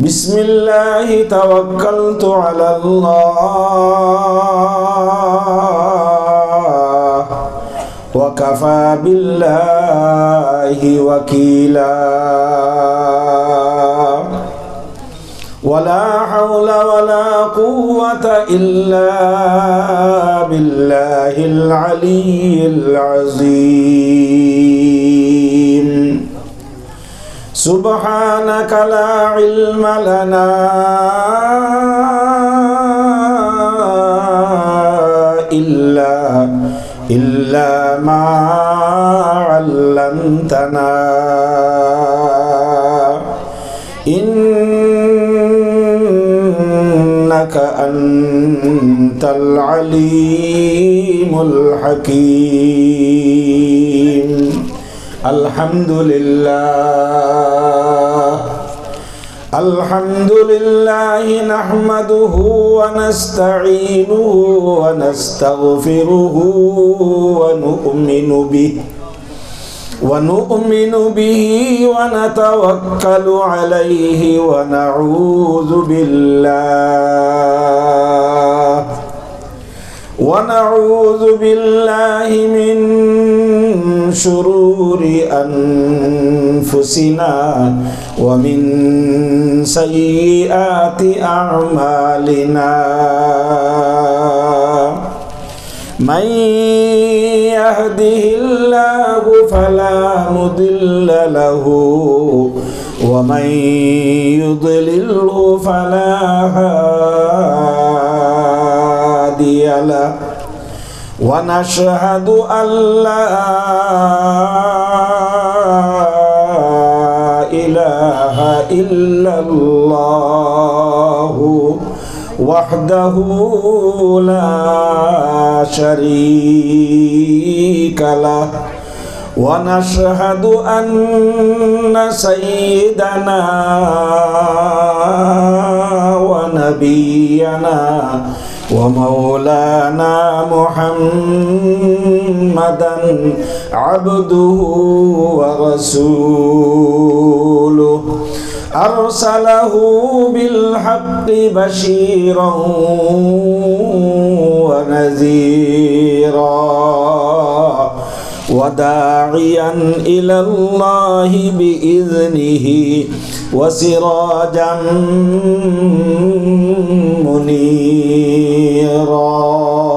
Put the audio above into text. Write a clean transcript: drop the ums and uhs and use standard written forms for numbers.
بسم الله توكلت على الله وكفى بالله وكيلا ولا حول ولا قوة إلا بالله العلي العظيم سبحانك لا علم لنا إلا ما علمتنا إنك أنت العليم الحكيم الحمد لله نحمده ونستعينه ونستغفره ونؤمن به ونتوكل عليه ونعوذ بالله من شرور أنفسنا ومن سيئات أعمالنا من يهده الله فلا مضل له ومن يضلله فلا هادي له ونشهد أن لا إله إلا الله وحده لا شريك له ونشهد أن سيدنا ونبينا ومولانا محمدا عبده ورسوله أرسله بالحق بشيرا ونذيرا وداعيا إلى الله بإذنه وسراجا منيرا